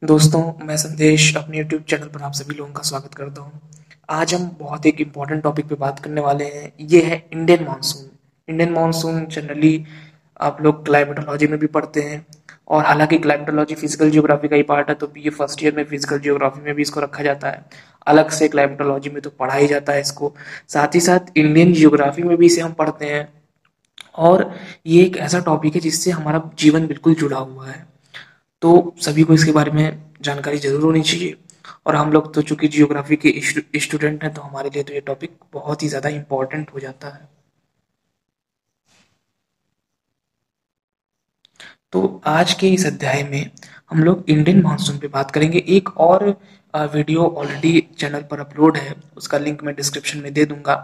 दोस्तों, मैं संदेश अपने यूट्यूब चैनल पर आप सभी लोगों का स्वागत करता हूँ। आज हम बहुत एक इम्पोर्टेंट टॉपिक पे बात करने वाले हैं। ये है Indian monsoon. Indian monsoon generally आप लोग क्लाइमेटोलॉजी में भी पढ़ते हैं, और हालांकि क्लाइमेटोलॉजी फिजिकल जियोग्राफी का ही पार्ट है, तो बीए फर्स्ट ईयर में फिजिकल जियोग्राफी में भी इसको रखा जाता है। अलग से क्लाइमेटोलॉजी में तो पढ़ा ही जाता है इसको। साथ ही साथ इंडियन जियोग्राफी में भी इसे हम पढ़ते हैं। और ये एक ऐसा टॉपिक है जिससे हमारा जीवन बिल्कुल जुड़ा हुआ है, तो सभी को इसके बारे में जानकारी जरूर होनी चाहिए। और हम लोग तो चूंकि जियोग्राफी के स्टूडेंट हैं, तो हमारे लिए तो ये टॉपिक बहुत ही ज़्यादा इम्पोर्टेंट हो जाता है। तो आज के इस अध्याय में हम लोग इंडियन मानसून पे बात करेंगे। एक और वीडियो ऑलरेडी चैनल पर अपलोड है, उसका लिंक मैं डिस्क्रिप्शन में दे दूंगा।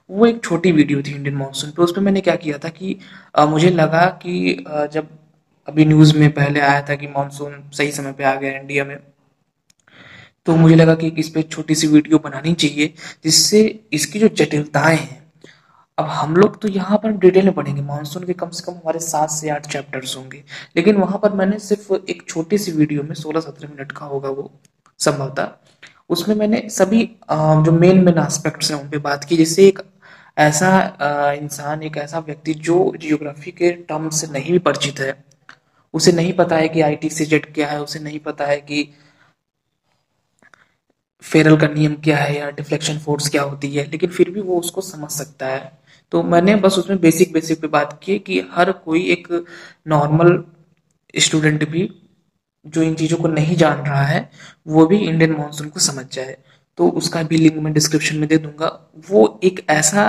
वो एक छोटी वीडियो थी इंडियन मानसून पे। उसमें मैंने क्या किया था कि मुझे लगा कि जब अभी न्यूज़ में पहले आया था कि मानसून सही समय पे आ गया इंडिया में, तो मुझे लगा कि इस पे छोटी सी वीडियो बनानी चाहिए, जिससे इसकी जो जटिलताएं हैं, अब हम लोग तो यहाँ पर डिटेल में पढ़ेंगे। मानसून के कम से कम हमारे 7 से 8 चैप्टर्स होंगे, लेकिन वहां पर मैंने सिर्फ एक छोटी सी वीडियो में 16-17 मिनट का होगा वो संभवतः, उसमें मैंने सभी जो मेन मेन एस्पेक्ट्स हैं उन पे बात की, जिससे एक ऐसा इंसान, एक ऐसा व्यक्ति जो जियोग्राफी के टर्म से नहीं भी परिचित है, उसे नहीं पता है कि ITCZ क्या है, उसे नहीं पता है कि फेरल का नियम क्या है या डिफ्लेक्शन फोर्स क्या होती है, लेकिन फिर भी वो उसको समझ सकता है। तो मैंने बस उसमें बेसिक बेसिक पे बात की कि हर कोई एक नॉर्मल स्टूडेंट भी जो इन चीज़ों को नहीं जान रहा है, वो भी इंडियन मानसून को समझ जाए। तो उसका भी लिंक मैं डिस्क्रिप्शन में दे दूंगा। वो एक ऐसा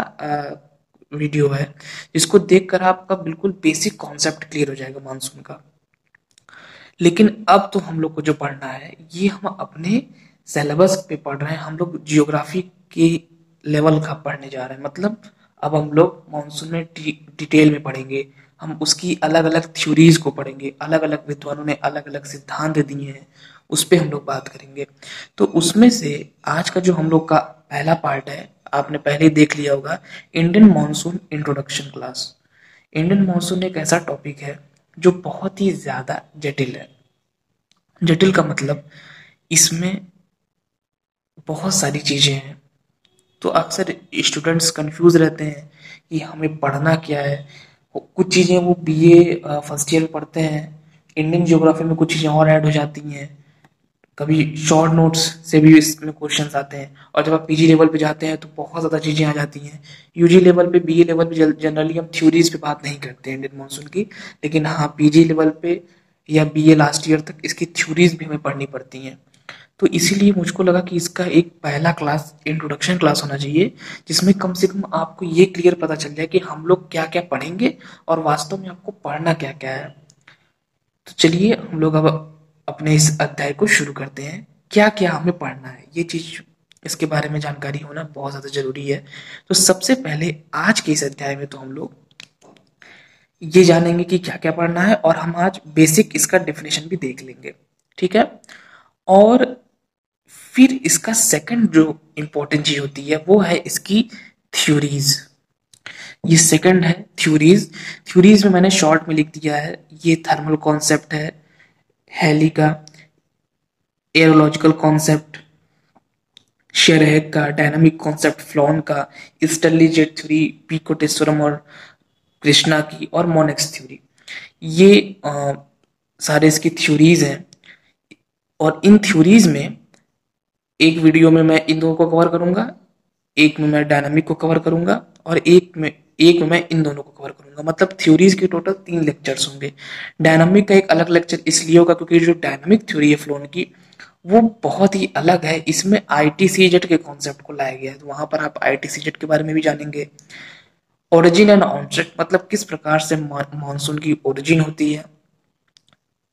वीडियो है जिसको देखकर आपका बिल्कुल बेसिक कॉन्सेप्ट क्लियर हो जाएगा मानसून का। लेकिन अब तो हम लोग को जो पढ़ना है, ये हम अपने सिलेबस पे पढ़ रहे हैं। हम लोग जियोग्राफी के लेवल का पढ़ने जा रहे हैं। मतलब अब हम लोग मानसून में डिटेल में पढ़ेंगे। हम उसकी अलग अलग थ्योरीज को पढ़ेंगे। अलग अलग विद्वानों ने अलग अलग सिद्धांत दिए हैं, उस पे हम लोग बात करेंगे। तो उसमें से आज का जो हम लोग का पहला पार्ट है, आपने पहले ही देख लिया होगा, Indian monsoon introduction class. Indian monsoon एक ऐसा टॉपिक है जो बहुत ही ज्यादा जटिल है। जटिल का मतलब इसमें बहुत सारी चीजें हैं। तो अक्सर स्टूडेंट्स कंफ्यूज रहते हैं कि हमें पढ़ना क्या है। कुछ चीजें वो बीए फर्स्ट ईयर में पढ़ते हैं, इंडियन ज्योग्राफी में कुछ चीजें और ऐड हो जाती हैं। कभी शॉर्ट नोट्स से भी इसमें क्वेश्चंस आते हैं, और जब आप पीजी लेवल पे जाते हैं तो बहुत ज़्यादा चीज़ें आ जाती हैं। यूजी लेवल पे, बीए लेवल पे जनरली हम थ्योरीज पे बात नहीं करते हैं इंडियन मानसून की, लेकिन हाँ, पीजी लेवल पे या बीए लास्ट ईयर तक इसकी थ्योरीज भी हमें पढ़नी पड़ती हैं। तो इसीलिए मुझको लगा कि इसका एक पहला क्लास इंट्रोडक्शन क्लास होना चाहिए, जिसमें कम से कम आपको ये क्लियर पता चल जाए कि हम लोग क्या क्या पढ़ेंगे और वास्तव में आपको पढ़ना क्या क्या है। तो चलिए हम लोग अब अपने इस अध्याय को शुरू करते हैं। क्या क्या हमें पढ़ना है, ये चीज, इसके बारे में जानकारी होना बहुत ज्यादा जरूरी है। तो सबसे पहले आज के इस अध्याय में तो हम लोग ये जानेंगे कि क्या क्या पढ़ना है, और हम आज बेसिक इसका डेफिनेशन भी देख लेंगे, ठीक है। और फिर इसका सेकंड जो इंपॉर्टेंट चीज होती है वो है इसकी थ्योरीज। ये सेकंड है थ्योरीज। थ्योरीज में मैंने शॉर्ट में लिख दिया है, ये थर्मल कॉन्सेप्ट है, हेली का एरोलॉजिकल कॉन्सेप्ट, शेरहैग का डायनामिक कॉन्सेप्ट, फ्लॉन का, स्टर्ली जेट थ्योरी, पिकोटेस्वरम और कृष्णा की, और मोनेक्स थ्योरी। ये सारे इसकी थ्योरीज हैं। और इन थ्योरीज में एक वीडियो में मैं इन दोनों को कवर करूंगा, एक में मैं डायनामिक को कवर करूंगा, और एक में मैं इन दोनों को कवर करूंगा। मतलब थ्योरीज के टोटल 3 लेक्चर्स होंगे। डायनामिक का एक अलग लेक्चर इसलिए होगा क्योंकि जो डायनामिक थ्योरी है फ्लोन की, वो बहुत ही अलग है। इसमें ITCZ के कॉन्सेप्ट को लाया गया है, तो वहां पर आप ITCZ के बारे में भी जानेंगे। ओरिजिन एंड ऑनसेट, मतलब किस प्रकार से मानसून की ओरिजिन होती है,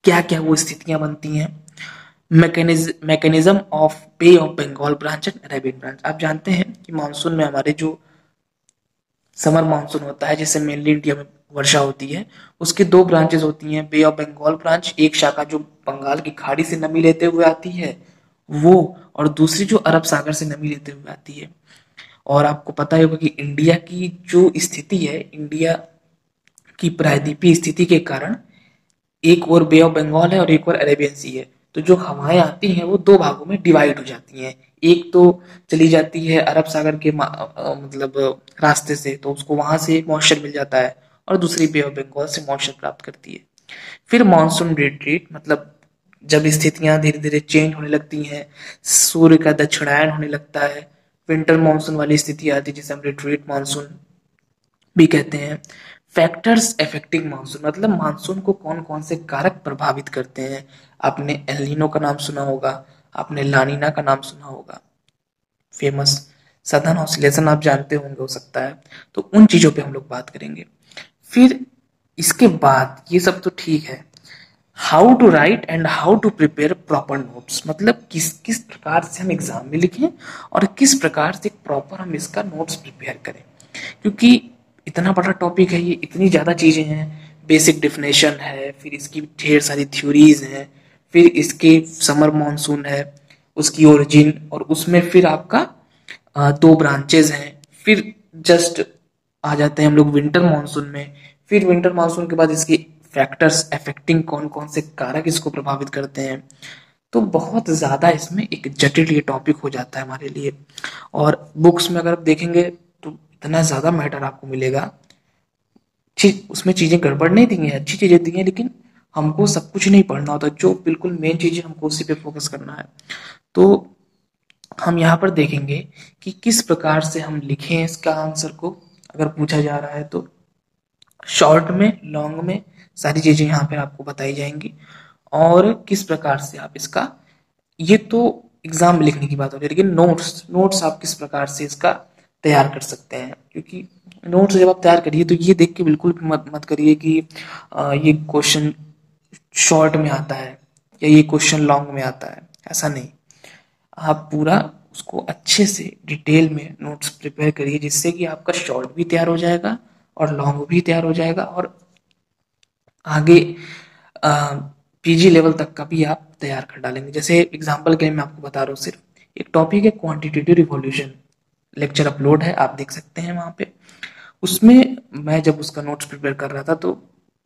क्या क्या वो स्थितियां बनती हैं। Mechanism of bay of Bengal branch and Arabian branch. आप जानते हैं कि मानसून में हमारे जो समर मानसून होता है, जिससे मेनली इंडिया में वर्षा होती है, उसकी 2 ब्रांचेस होती हैं। बे ऑफ बंगाल ब्रांच, एक शाखा जो बंगाल की खाड़ी से नमी लेते हुए आती है वो, और दूसरी जो अरब सागर से नमी लेते हुए आती है। और आपको पता ही होगा कि इंडिया की जो स्थिति है, इंडिया की प्रायद्वीपीय स्थिति के कारण एक और बे ऑफ बंगाल है और एक और अरेबियन सी है। तो जो हवाएं आती हैं वो दो भागों में डिवाइड हो जाती हैं। एक तो चली जाती है अरब सागर के मतलब रास्ते से, तो उसको वहां से मॉइस्चर मिल जाता है, और दूसरी बे ऑफ बंगाल से मॉइस्चर प्राप्त करती है। फिर मानसून रिट्रीट, मतलब जब स्थितियां धीरे धीरे चेंज होने लगती हैं, सूर्य का दक्षिणायन होने लगता है, विंटर मानसून वाली स्थिति आती है जिसे हम रिट्रीट मानसून भी कहते हैं। फैक्टर्स अफेक्टिंग मानसून, मतलब मानसून को कौन कौन से कारक प्रभावित करते हैं। आपने एलिनो का नाम सुना होगा, आपने लानिना का नाम सुना होगा, फेमस सदर्न ऑसिलेशन आप जानते होंगे हो सकता है। तो उन चीजों पे हम लोग बात करेंगे। फिर इसके बाद ये सब तो ठीक है, how to write and how to prepare proper notes, मतलब किस किस प्रकार से हम एग्जाम में लिखें और किस प्रकार से प्रॉपर हम इसका नोट्स प्रिपेयर करें। क्योंकि इतना बड़ा टॉपिक है ये, इतनी ज़्यादा चीज़ें हैं। बेसिक डिफिनेशन है, फिर इसकी ढेर सारी थ्योरीज हैं, फिर इसके समर मॉनसून है, उसकी ओरिजिन, और उसमें फिर आपका दो ब्रांचेज हैं। फिर जस्ट आ जाते हैं हम लोग विंटर मानसून में। फिर विंटर मानसून के बाद इसकी फैक्टर्स अफेक्टिंग, कौन कौन से कारक इसको प्रभावित करते हैं। तो बहुत ज़्यादा इसमें एक जटिल ये टॉपिक हो जाता है हमारे लिए। और बुक्स में अगर आप देखेंगे तो इतना ज़्यादा मैटर आपको मिलेगा। ठीक, उसमें चीज़ें गड़बड़ नहीं दी हैं, अच्छी चीज़ें दी हैं, लेकिन हमको सब कुछ नहीं पढ़ना होता, जो बिल्कुल मेन चीज़ें हमको उसी पे फोकस करना है। तो हम यहाँ पर देखेंगे कि किस प्रकार से हम लिखें इसका आंसर को, अगर पूछा जा रहा है तो। शॉर्ट में, लॉन्ग में, सारी चीजें यहाँ पर आपको बताई जाएंगी, और किस प्रकार से आप इसका, ये तो एग्जाम में लिखने की बात हो रही है, लेकिन नोट्स नोट्स आप किस प्रकार से इसका तैयार कर सकते हैं। क्योंकि नोट्स जब आप तैयार करिए तो ये देख के बिल्कुल भी मत मत करिए कि ये क्वेश्चन शॉर्ट में आता है या ये क्वेश्चन लॉन्ग में आता है, ऐसा नहीं। आप पूरा उसको अच्छे से डिटेल में नोट्स प्रिपेयर करिए, जिससे कि आपका शॉर्ट भी तैयार हो जाएगा और लॉन्ग भी तैयार हो जाएगा, और आगे पीजी लेवल तक का भी आप तैयार कर डालेंगे। जैसे एग्जांपल के लिए मैं आपको बता रहा हूँ, सिर्फ एक टॉपिक है क्वांटिटेटिव रिवॉल्यूशन, लेक्चर अपलोड है, आप देख सकते हैं वहाँ पे। उसमें मैं जब उसका नोट्स प्रिपेयर कर रहा था, तो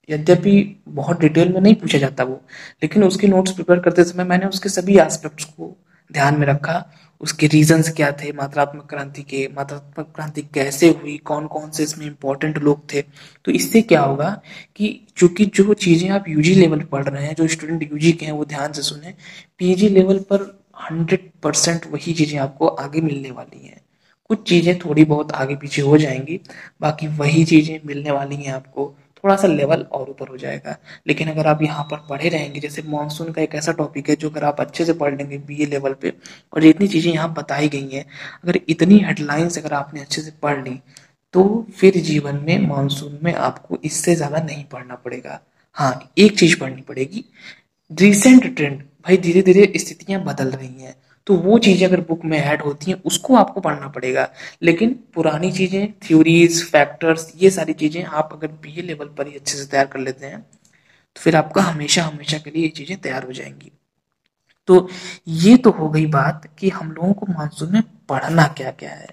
यद्यपि बहुत डिटेल में नहीं पूछा जाता वो, लेकिन उसके नोट्स प्रिपेयर करते समय मैंने उसके सभी एस्पेक्ट्स को ध्यान में रखा। उसके रीजंस क्या थे, मात्रात्मक क्रांति कैसे हुई, कौन कौन से इसमें इंपॉर्टेंट लोग थे। तो इससे क्या होगा कि चूंकि जो चीजें आप यूजी लेवल पढ़ रहे हैं, जो स्टूडेंट यूजी के हैं वो ध्यान से सुने, पीजी लेवल पर 100% वही चीजें आपको आगे मिलने वाली हैं। कुछ चीजें थोड़ी बहुत आगे पीछे हो जाएंगी, बाकी वही चीजें मिलने वाली हैं आपको, थोड़ा सा लेवल और ऊपर हो जाएगा। लेकिन अगर आप यहाँ पर पढ़े रहेंगे, जैसे मॉनसून का एक ऐसा टॉपिक है जो अगर आप अच्छे से पढ़ लेंगे बीए लेवल पे, और जितनी चीजें यहाँ बताई गई हैं, अगर इतनी हेडलाइंस अगर आपने अच्छे से पढ़ ली, तो फिर जीवन में मानसून में आपको इससे ज्यादा नहीं पढ़ना पड़ेगा। हाँ, एक चीज पढ़नी पड़ेगी, रिसेंट ट्रेंड। भाई धीरे धीरे स्थितियां बदल रही हैं, तो वो चीजें अगर बुक में ऐड होती हैं उसको आपको पढ़ना पड़ेगा। लेकिन पुरानी चीजें, थ्योरीज, फैक्टर्स, ये सारी चीजें आप अगर बीए लेवल पर ही अच्छे से तैयार कर लेते हैं, तो फिर आपका हमेशा हमेशा के लिए ये चीजें तैयार हो जाएंगी। तो ये तो हो गई बात कि हम लोगों को मानसून में पढ़ना क्या क्या है।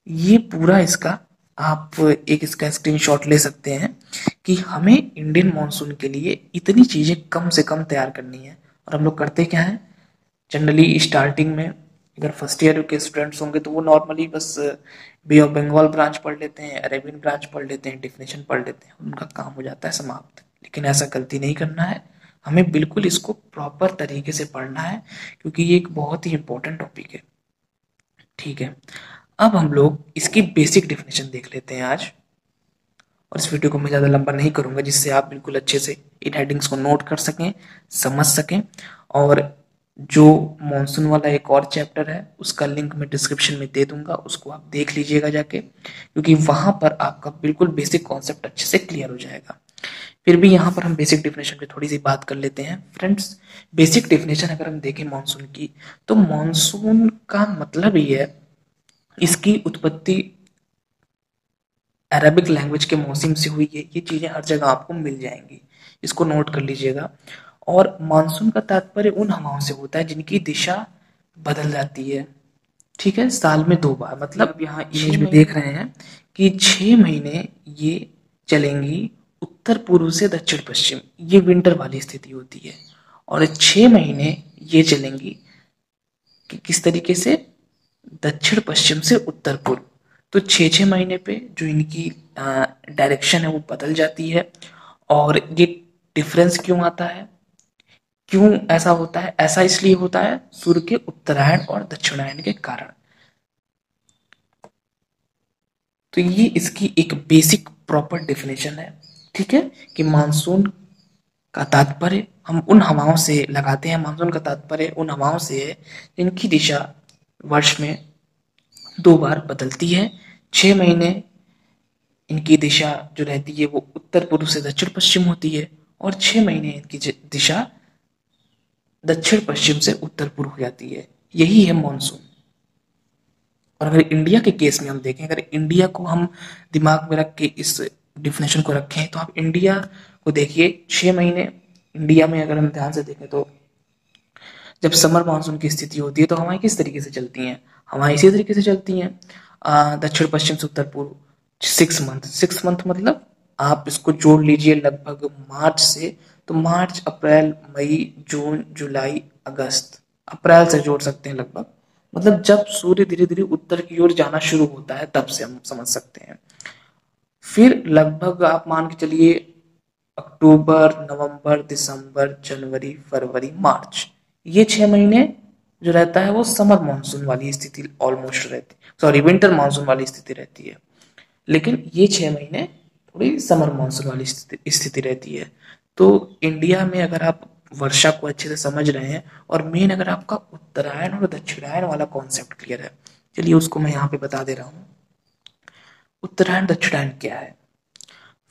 ये पूरा इसका आप एक इसका स्क्रीनशॉट ले सकते हैं कि हमें इंडियन मानसून के लिए इतनी चीजें कम से कम तैयार करनी है। और हम लोग करते क्या है, जनरली स्टार्टिंग में अगर फर्स्ट ईयर के स्टूडेंट्स होंगे तो वो नॉर्मली बस बे ऑफ बंगाल ब्रांच पढ़ लेते हैं, अरेबियन ब्रांच पढ़ लेते हैं, डिफिनेशन पढ़ लेते हैं, उनका काम हो जाता है समाप्त। लेकिन ऐसा गलती नहीं करना है, हमें बिल्कुल इसको प्रॉपर तरीके से पढ़ना है, क्योंकि ये एक बहुत ही इंपॉर्टेंट टॉपिक है। ठीक है, अब हम लोग इसकी बेसिक डेफिनेशन देख लेते हैं आज। और इस वीडियो को मैं ज़्यादा लंबा नहीं करूंगा, जिससे आप बिल्कुल अच्छे से इन हेडिंग्स को नोट कर सकें, समझ सकें। और जो मॉनसून वाला एक और चैप्टर है उसका लिंक मैं डिस्क्रिप्शन में दे दूंगा, उसको आप देख लीजिएगा जाके, क्योंकि वहां पर आपका बिल्कुल बेसिक कॉन्सेप्ट अच्छे से क्लियर हो जाएगा। फिर भी यहाँ पर हम बेसिक डेफिनेशन पे थोड़ी सी बात कर लेते हैं फ्रेंड्स। बेसिक डेफिनेशन अगर हम देखें मानसून की, तो मानसून का मतलब ही है, इसकी उत्पत्ति अरबिक लैंग्वेज के मौसम से हुई है। ये चीजें हर जगह आपको मिल जाएंगी, इसको नोट कर लीजिएगा। और मानसून का तात्पर्य उन हवाओं से होता है जिनकी दिशा बदल जाती है। ठीक है, साल में 2 बार, मतलब यहाँ इमेज में देख रहे हैं कि 6 महीने ये चलेंगी उत्तर पूर्व से दक्षिण पश्चिम, ये विंटर वाली स्थिति होती है। और 6 महीने ये चलेंगी कि किस तरीके से, दक्षिण पश्चिम से उत्तर पूर्व। तो 6 6 महीने पे जो इनकी डायरेक्शन है वो बदल जाती है। और ये डिफरेंस क्यों आता है, क्यों ऐसा होता है? ऐसा इसलिए होता है सूर्य के उत्तरायण और दक्षिणायन के कारण। तो ये इसकी एक बेसिक प्रॉपर डेफिनेशन है, ठीक है, कि मानसून का तात्पर्य हम उन हवाओं से लगाते हैं, मानसून का तात्पर्य उन हवाओं से है जिनकी दिशा वर्ष में 2 बार बदलती है। 6 महीने इनकी दिशा जो रहती है वो उत्तर पूर्व से दक्षिण पश्चिम होती है, और 6 महीने इनकी दिशा दक्षिण पश्चिम से उत्तर पूर्व हो जाती है। यही है मानसून। और अगर इंडिया के केस में हम देखें, अगर इंडिया को हम दिमाग में रख के इस डिफिनेशन को रखें, तो आप इंडिया को देखिए। 6 महीने इंडिया में अगर हम ध्यान से देखें तो जब समर मानसून की स्थिति होती है तो हवाएं किस तरीके से चलती हैं? हवाएं इसी तरीके से चलती हैं, दक्षिण पश्चिम से उत्तर पूर्व। 6 मंथ, 6 मंथ मतलब आप इसको जोड़ लीजिए लगभग मार्च से, तो मार्च, अप्रैल, मई, जून, जुलाई, अगस्त, अप्रैल से जोड़ सकते हैं लगभग। मतलब जब सूर्य धीरे धीरे उत्तर की ओर जाना शुरू होता है तब से हम समझ सकते हैं। फिर लगभग आप मान के चलिए अक्टूबर, नवंबर, दिसंबर, जनवरी, फरवरी, मार्च, ये 6 महीने जो रहता है वो समर मानसून वाली स्थिति ऑलमोस्ट रहती, सॉरी विंटर मानसून वाली स्थिति रहती है। लेकिन ये 6 महीने थोड़ी समर मानसून वाली स्थिति रहती है। तो इंडिया में अगर आप वर्षा को अच्छे से समझ रहे हैं, और मेन अगर आपका उत्तरायण और दक्षिणायन वाला कॉन्सेप्ट क्लियर है, चलिए उसको मैं यहाँ पे बता दे रहा हूँ। उत्तरायण दक्षिणायन क्या है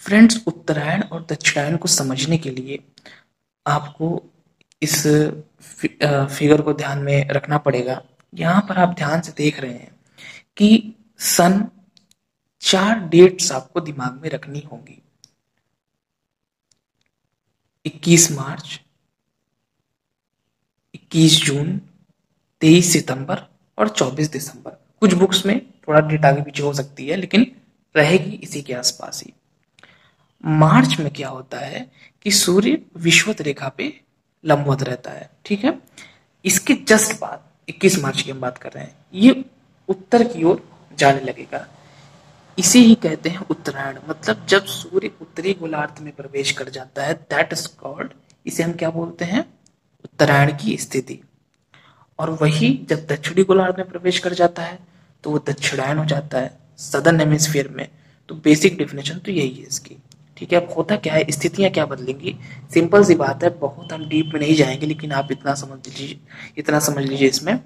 फ्रेंड्स? उत्तरायण और दक्षिणायन को समझने के लिए आपको इस फिगर को ध्यान में रखना पड़ेगा। यहाँ पर आप ध्यान से देख रहे हैं कि सन 4 डेट्स आपको दिमाग में रखनी होंगी। 21 मार्च, 21 जून, 23 सितंबर और 24 दिसंबर। कुछ बुक्स में थोड़ा डेट आगे पीछे हो सकती है, लेकिन रहेगी इसी के आसपास ही। मार्च में क्या होता है कि सूर्य विषुवत रेखा पे लंबवत रहता है, ठीक है। इसके जस्ट बाद 21 मार्च की हम बात कर रहे हैं, ये उत्तर की ओर जाने लगेगा। इसे ही कहते हैं उत्तरायण। मतलब जब सूर्य उत्तरी गोलार्ध में प्रवेश कर जाता है, दैट इज कॉल्ड, इसे हम क्या बोलते हैं? उत्तरायण की स्थिति। और वही जब दक्षिणी गोलार्ध में प्रवेश कर जाता है तो वो दक्षिणायन हो जाता है, सदर्न हेमिस्फीयर में। तो बेसिक डेफिनेशन तो यही है इसकी, ठीक है। अब होता क्या है, स्थितियां क्या बदलेंगी? सिंपल सी बात है, बहुत हम डीप में नहीं जाएंगे, लेकिन आप इतना समझ लीजिए इसमें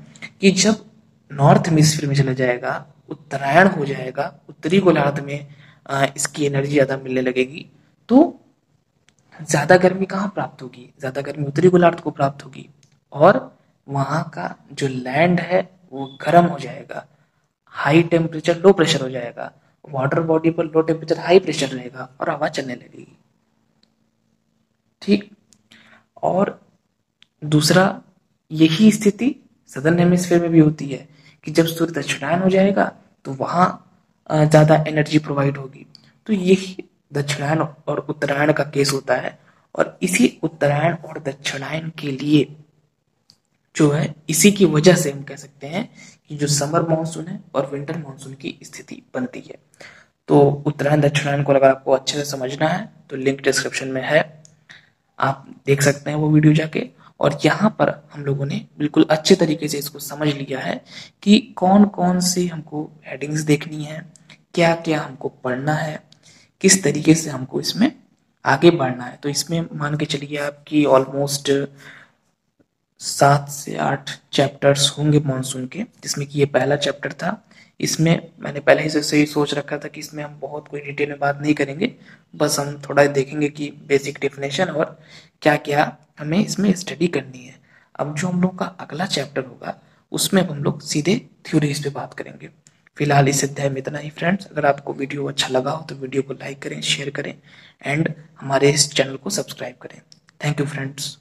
कि जब नॉर्थ हेमिस्फीयर में चला जाएगा, उत्तरायण हो जाएगा, उत्तरी गोलार्ध में इसकी एनर्जी ज्यादा मिलने लगेगी, तो ज्यादा गर्मी कहाँ प्राप्त होगी? ज्यादा गर्मी उत्तरी गोलार्ध को प्राप्त होगी, और वहां का जो लैंड है वो गर्म हो जाएगा, हाई टेम्परेचर लो प्रेशर हो जाएगा, वाटर बॉडी पर लो टेम्परेचर हाई प्रेशर रहेगा, और हवा चलने लगेगी, ठीक। और दूसरा, यही स्थिति सदर्न हेमिस्फीयर में भी होती है कि जब सूर्य दक्षिणायन हो जाएगा तो वहां ज्यादा एनर्जी प्रोवाइड होगी। तो यही दक्षिणायन और उत्तरायण का केस होता है। और इसी उत्तरायण और दक्षिणायन के लिए जो है, इसी की वजह से हम कह सकते हैं कि जो समर मानसून है और विंटर मानसून की स्थिति बनती है। तो उत्तरायण दक्षिणायन को अगर आपको अच्छे से समझना है तो लिंक डिस्क्रिप्शन में है, आप देख सकते हैं वो वीडियो जाके। और यहाँ पर हम लोगों ने बिल्कुल अच्छे तरीके से इसको समझ लिया है कि कौन कौन सी हमको हेडिंग्स देखनी है, क्या क्या हमको पढ़ना है, किस तरीके से हमको इसमें आगे बढ़ना है। तो इसमें मान के चलिए आपकी ऑलमोस्ट 7 से 8 चैप्टर्स होंगे मॉनसून के, जिसमें कि ये पहला चैप्टर था। इसमें मैंने पहले से ही सोच रखा था कि इसमें हम बहुत कोई डिटेल में बात नहीं करेंगे, बस हम थोड़ा देखेंगे कि बेसिक डेफिनेशन और क्या क्या हमें इसमें स्टडी करनी है। अब जो हम लोग का अगला चैप्टर होगा उसमें हम लोग सीधे थ्योरीज पे बात करेंगे। फिलहाल इस अध्याय में इतना ही फ्रेंड्स। अगर आपको वीडियो अच्छा लगा हो तो वीडियो को लाइक करें, शेयर करें, एंड हमारे इस चैनल को सब्सक्राइब करें। Thank you friends.